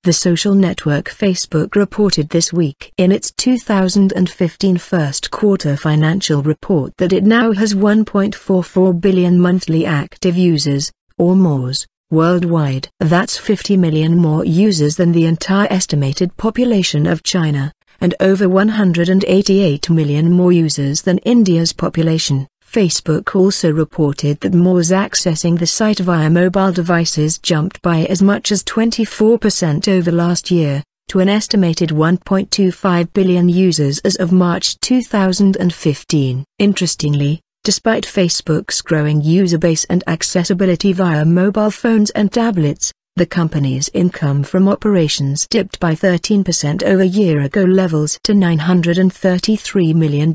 The social network Facebook reported this week in its 2015 first quarter financial report that it now has 1.44 billion monthly active users, or MAUs, worldwide. That's 50 million more users than the entire estimated population of China, and over 188 million more users than India's population. Facebook also reported that MAUs accessing the site via mobile devices jumped by as much as 24% over last year, to an estimated 1.25 billion users as of March 2015. Interestingly, despite Facebook's growing user base and accessibility via mobile phones and tablets, the company's income from operations dipped by 13% over year-ago levels to $933 million.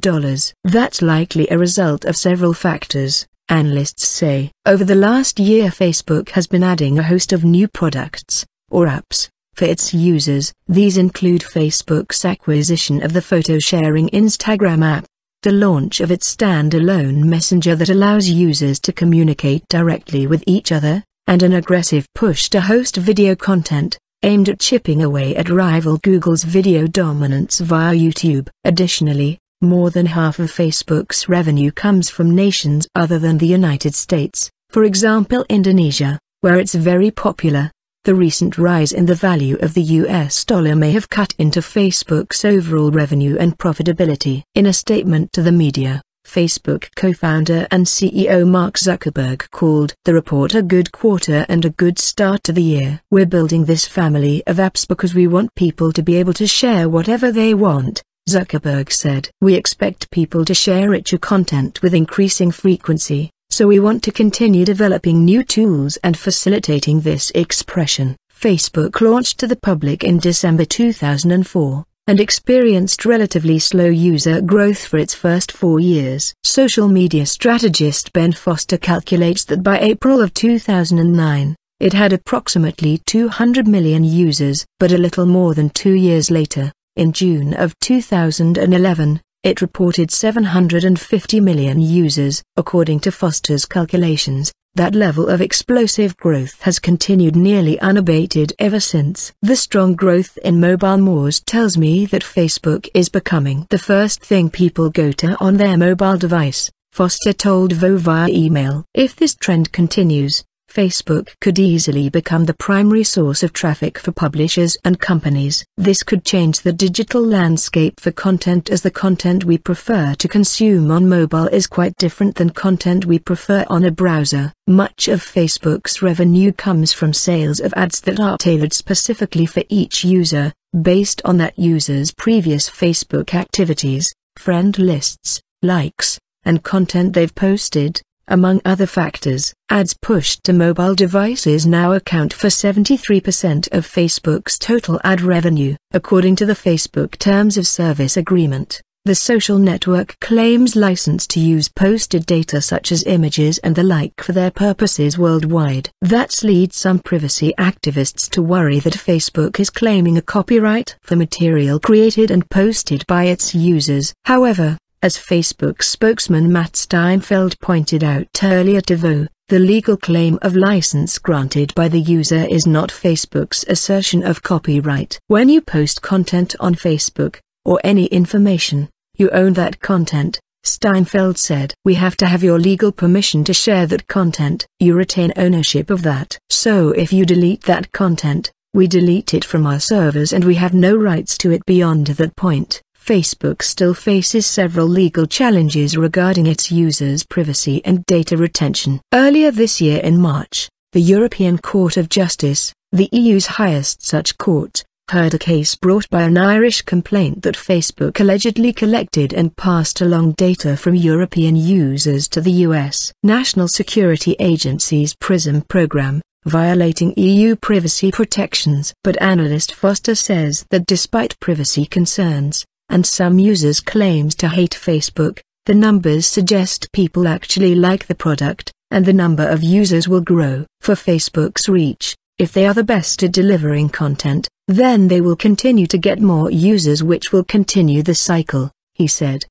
That's likely a result of several factors, analysts say. Over the last year, Facebook has been adding a host of new products, or apps, for its users. These include Facebook's acquisition of the photo-sharing Instagram app, the launch of its standalone messenger that allows users to communicate directly with each other, and an aggressive push to host video content, aimed at chipping away at rival Google's video dominance via YouTube. Additionally, more than half of Facebook's revenue comes from nations other than the United States, for example Indonesia, where it's very popular. The recent rise in the value of the US dollar may have cut into Facebook's overall revenue and profitability. In a statement to the media, Facebook co-founder and CEO Mark Zuckerberg called the report a good quarter and a good start to the year. "We're building this family of apps because we want people to be able to share whatever they want," Zuckerberg said. "We expect people to share richer content with increasing frequency, so we want to continue developing new tools and facilitating this expression." Facebook launched to the public in December 2004. And experienced relatively slow user growth for its first 4 years. Social media strategist Ben Foster calculates that by April of 2009, it had approximately 200 million users, but a little more than 2 years later, in June of 2011, it reported 750 million users. According to Foster's calculations, that level of explosive growth has continued nearly unabated ever since. "The strong growth in mobile MAUs tells me that Facebook is becoming the first thing people go to on their mobile device," Foster told Vo via email. "If this trend continues, Facebook could easily become the primary source of traffic for publishers and companies. This could change the digital landscape for content, as the content we prefer to consume on mobile is quite different than content we prefer on a browser." Much of Facebook's revenue comes from sales of ads that are tailored specifically for each user, based on that user's previous Facebook activities, friend lists, likes, and content they've posted. Among other factors, ads pushed to mobile devices now account for 73% of Facebook's total ad revenue. According to the Facebook Terms of Service Agreement, the social network claims license to use posted data such as images and the like for their purposes worldwide. That leads some privacy activists to worry that Facebook is claiming a copyright for material created and posted by its users. However, as Facebook spokesman Matt Steinfeld pointed out earlier to Vo, the legal claim of license granted by the user is not Facebook's assertion of copyright. "When you post content on Facebook, or any information, you own that content," Steinfeld said. "We have to have your legal permission to share that content. You retain ownership of that. So if you delete that content, we delete it from our servers and we have no rights to it beyond that point." Facebook still faces several legal challenges regarding its users' privacy and data retention. Earlier this year in March, the European Court of Justice, the EU's highest such court, heard a case brought by an Irish complaint that Facebook allegedly collected and passed along data from European users to the US National Security Agency's PRISM program, violating EU privacy protections. But analyst Foster says that despite privacy concerns, and some users' claims to hate Facebook, the numbers suggest people actually like the product, and the number of users will grow. For Facebook's reach, if they are the best at delivering content, then they will continue to get more users, which will continue the cycle, he said.